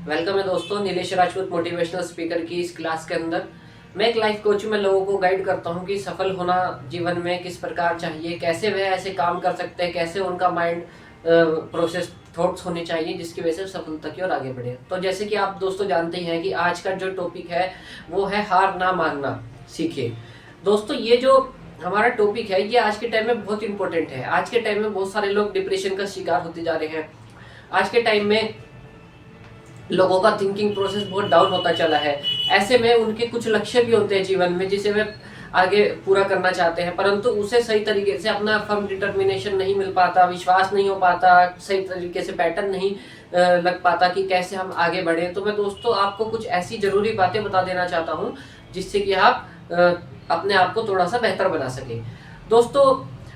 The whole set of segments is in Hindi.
वेलकम है दोस्तों, नीलेश राजपूत मोटिवेशनल स्पीकर की इस क्लास के अंदर मैं एक लाइफ कोच हूं। मैं लोगों को गाइड करता हूं कि सफल होना जीवन में किस प्रकार चाहिए, कैसे वह ऐसे काम कर सकते हैं, कैसे उनका माइंड प्रोसेस थॉट्स होने चाहिए जिसकी वजह से सफलता की ओर आगे बढ़े। तो जैसे कि आप दोस्तों जानते ही हैं कि आज का जो टॉपिक है वो है हार ना मानना सीखे। दोस्तों ये जो हमारा टॉपिक है ये आज के टाइम में बहुत इंपॉर्टेंट है। आज के टाइम में बहुत सारे लोग डिप्रेशन का शिकार होते जा रहे हैं। आज के टाइम में लोगों का थिंकिंग प्रोसेस बहुत डाउन होता चला है। ऐसे में उनके कुछ लक्ष्य भी होते हैं जीवन में जिसे वे आगे पूरा करना चाहते हैं, परंतु उसे सही तरीके से अपना फर्म डिटर्मिनेशन नहीं मिल पाता, विश्वास नहीं हो पाता, सही तरीके से पैटर्न नहीं लग पाता कि कैसे हम आगे बढ़े। तो मैं दोस्तों आपको कुछ ऐसी जरूरी बातें बता देना चाहता हूँ जिससे कि आप अपने आप को थोड़ा सा बेहतर बना सके। दोस्तों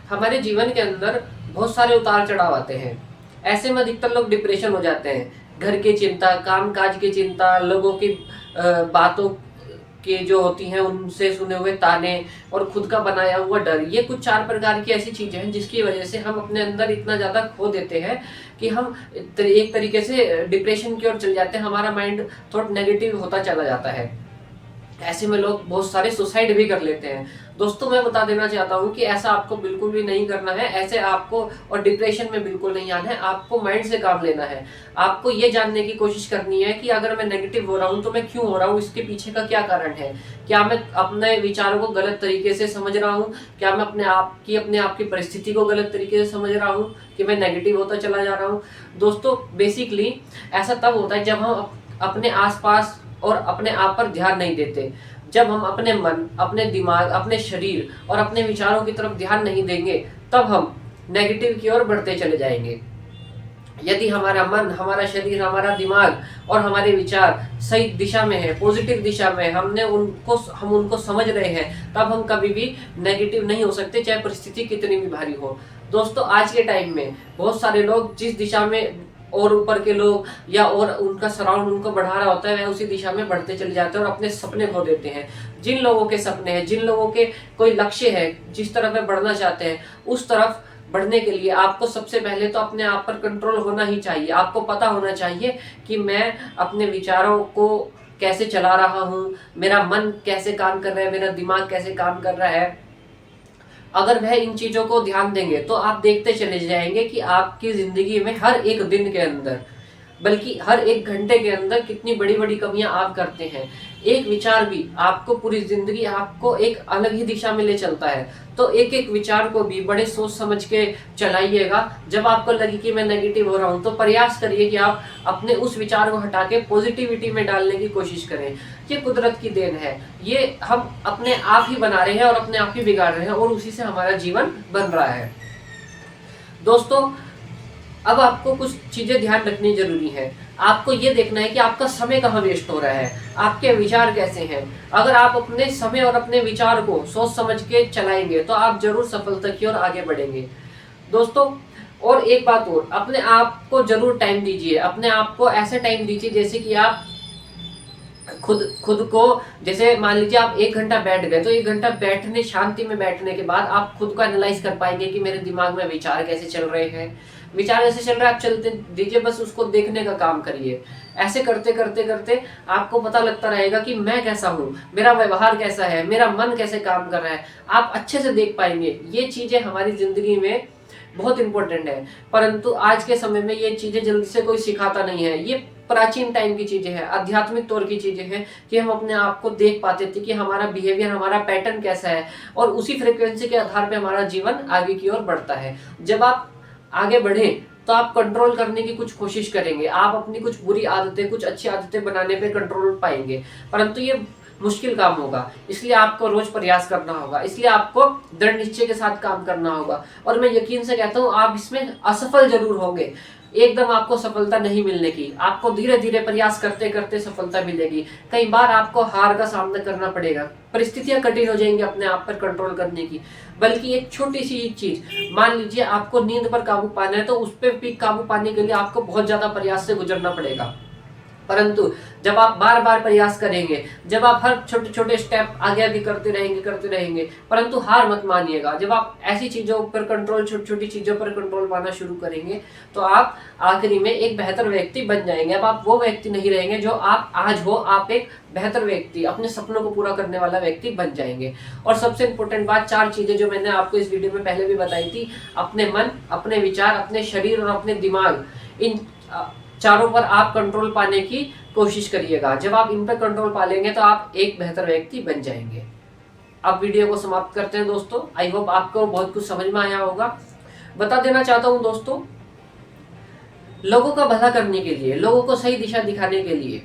हमारे जीवन के अंदर बहुत सारे उतार चढ़ाव आते हैं। ऐसे में अधिकतर लोग डिप्रेशन हो जाते हैं। घर की चिंता, काम काज की चिंता, लोगों की बातों की जो होती हैं उनसे सुने हुए ताने और खुद का बनाया हुआ डर, ये कुछ 4 प्रकार की ऐसी चीजें हैं जिसकी वजह से हम अपने अंदर इतना ज्यादा खो देते हैं कि हम एक तरीके से डिप्रेशन की ओर चले जाते हैं। हमारा माइंड थोड़ा नेगेटिव होता चला जाता है। ऐसे में लोग बहुत सारे सुसाइड भी कर लेते हैं। दोस्तों मैं बता देना चाहता हूँ कि ऐसा आपको बिल्कुल भी नहीं करना है। ऐसे आपको और डिप्रेशन में बिल्कुल नहीं आना है। आपको माइंड से काम लेना है। आपको ये जानने की कोशिश करनी है कि अगर मैं नेगेटिव हो रहा हूँ तो मैं क्यों हो रहा हूँ, इसके पीछे का क्या कारण है। क्या मैं अपने विचारों को गलत तरीके से समझ रहा हूँ? क्या मैं अपने आप की परिस्थिति को गलत तरीके से समझ रहा हूँ कि मैं नेगेटिव होता चला जा रहा हूँ? दोस्तों बेसिकली ऐसा तब होता है जब हम अपने आसपास और अपने आप पर ध्यान नहीं देते। जब हम अपने मन, अपने दिमाग, अपने शरीर और अपने विचारों की तरफ ध्यान नहीं देंगे तब हम नेगेटिव की ओर बढ़ते चले जाएंगे। यदि हमारा मन, हमारा शरीर, हमारा दिमाग और हमारे विचार सही दिशा में है, पॉजिटिव दिशा में, हम उनको समझ रहे हैं, तब हम कभी भी नेगेटिव नहीं हो सकते, चाहे परिस्थिति कितनी भी भारी हो। दोस्तों आज के टाइम में बहुत सारे लोग जिस दिशा में और ऊपर के लोग या और उनका सराउंड उनको बढ़ा रहा होता है, वह उसी दिशा में बढ़ते चले जाते हैं और अपने सपने खो देते हैं। जिन लोगों के सपने हैं, जिन लोगों के कोई लक्ष्य है, जिस तरफ वे बढ़ना चाहते हैं, उस तरफ बढ़ने के लिए आपको सबसे पहले तो अपने आप पर कंट्रोल होना ही चाहिए। आपको पता होना चाहिए कि मैं अपने विचारों को कैसे चला रहा हूँ, मेरा मन कैसे काम कर रहा है, मेरा दिमाग कैसे काम कर रहा है। अगर वह इन चीजों को ध्यान देंगे तो आप देखते चले जाएंगे कि आपकी जिंदगी में हर एक दिन के अंदर, बल्कि हर एक घंटे के अंदर कितनी बड़ी बड़ी कमियां आप करते हैं। एक विचार भी आपको पूरी जिंदगी आपको एक अलग ही दिशा में ले चलता है। तो एक एक विचार को भी बड़े सोच समझ के चलाइएगा। जब आपको लगे कि मैं नेगेटिव हो रहा हूं तो प्रयास करिए कि आप अपने उस विचार को हटा के पॉजिटिविटी में डालने की कोशिश करें। ये कुदरत की देन है, ये हम अपने आप ही बना रहे हैं और अपने आप ही बिगाड़ रहे हैं और उसी से हमारा जीवन बन रहा है। दोस्तों अब आपको कुछ चीजें ध्यान रखनी जरूरी है। आपको ये देखना है कि आपका समय कहाँ वेस्ट हो रहा है, आपके विचार कैसे हैं। अगर आप अपने समय और अपने विचार को सोच समझ के चलाएंगे तो आप जरूर सफलता की ओर आगे बढ़ेंगे। दोस्तों और एक बात और, अपने आप को जरूर टाइम दीजिए। अपने आप को ऐसे टाइम दीजिए जैसे कि आप खुद को, जैसे मान लीजिए आप 1 घंटा बैठ गए तो 1 घंटा बैठने, शांति में बैठने के बाद आप खुद को एनालाइज कर पाएंगे कि मेरे दिमाग में विचार कैसे चल रहे हैं। विचार ऐसे चल रहा है, आप चलते दीजिए, बस उसको देखने का काम करिए। ऐसे करते करते करते आपको पता लगता रहेगा कि मैं कैसा हूँ, मेरा व्यवहार कैसा है, मेरा मन कैसे काम कर रहा है। आप अच्छे से देख पाएंगे। ये चीजें हमारी जिंदगी में बहुत इंपॉर्टेंट है, परंतु आज के समय में ये चीजें जल्दी से कोई सिखाता नहीं है। ये प्राचीन टाइम की चीजें हैं, आध्यात्मिक तौर की चीजें हैं कि हम अपने आप को देख पाते थे कि हमारा बिहेवियर, हमारा पैटर्न कैसा है और उसी फ्रिक्वेंसी के आधार पे हमारा जीवन आगे की ओर बढ़ता है। जब आप आगे बढ़े तो आप कंट्रोल करने की कुछ कोशिश करेंगे, आप अपनी कुछ बुरी आदतें, कुछ अच्छी आदतें बनाने पे कंट्रोल पाएंगे, परंतु ये मुश्किल काम होगा। इसलिए आपको रोज प्रयास करना होगा, इसलिए आपको दृढ़ निश्चय के साथ काम करना होगा। और मैं यकीन से कहता हूँ आप इसमें असफल जरूर होंगे। एकदम आपको सफलता नहीं मिलने की, आपको धीरे धीरे प्रयास करते करते सफलता मिलेगी। कई बार आपको हार का सामना करना पड़ेगा, परिस्थितियां कठिन हो जाएंगी अपने आप पर कंट्रोल करने की। बल्कि एक छोटी सी चीज, मान लीजिए आपको नींद पर काबू पाना है तो उस पर भी काबू पाने के लिए आपको बहुत ज्यादा प्रयास से गुजरना पड़ेगा। परंतु जब आप बार बार प्रयास करेंगे, जब आप हर छोटे छोटे स्टेप आगे आगे करते रहेंगे, परंतु हार मत मानिएगा। जब आप ऐसी चीजों पर कंट्रोल, छोटी छोटी चीजों पर कंट्रोल पाना शुरू करेंगे तो आप आखिरी में एक बेहतर व्यक्ति बन जाएंगे। अब आप वो व्यक्ति नहीं रहेंगे जो आप आज हो, आप एक बेहतर व्यक्ति, अपने सपनों को पूरा करने वाला व्यक्ति बन जाएंगे। और सबसे इंपॉर्टेंट बात, 4 चीजें जो मैंने आपको इस वीडियो में पहले भी बताई थी, अपने मन, अपने विचार, अपने शरीर और अपने दिमाग, इन चारों पर आप कंट्रोल पाने की कोशिश करिएगा। जब आप इन पर कंट्रोल पा लेंगे तो आप एक बेहतर व्यक्ति बन जाएंगे। अब वीडियो को समाप्त करते हैं दोस्तों। आई होप आपको बहुत कुछ समझ में आया होगा। बता देना चाहता हूं दोस्तों, लोगों का भला करने के लिए, लोगों को सही दिशा दिखाने के लिए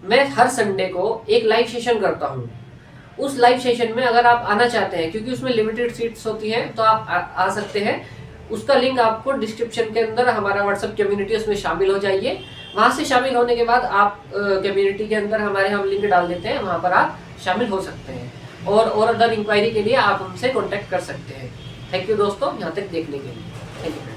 मैं हर संडे को एक लाइव सेशन करता हूं। उस लाइव सेशन में अगर आप आना चाहते हैं, क्योंकि उसमें लिमिटेड सीट्स होती हैं, तो आप आ सकते हैं। उसका लिंक आपको डिस्क्रिप्शन के अंदर, हमारा व्हाट्सएप कम्युनिटी, उसमें शामिल हो जाइए। वहां से शामिल होने के बाद आप कम्युनिटी के अंदर हमारे हम लिंक डाल देते हैं, वहां पर आप शामिल हो सकते हैं और अदर इंक्वायरी के लिए आप हमसे कॉन्टैक्ट कर सकते हैं। थैंक यू दोस्तों, यहाँ तक देखने के लिए। Thank you.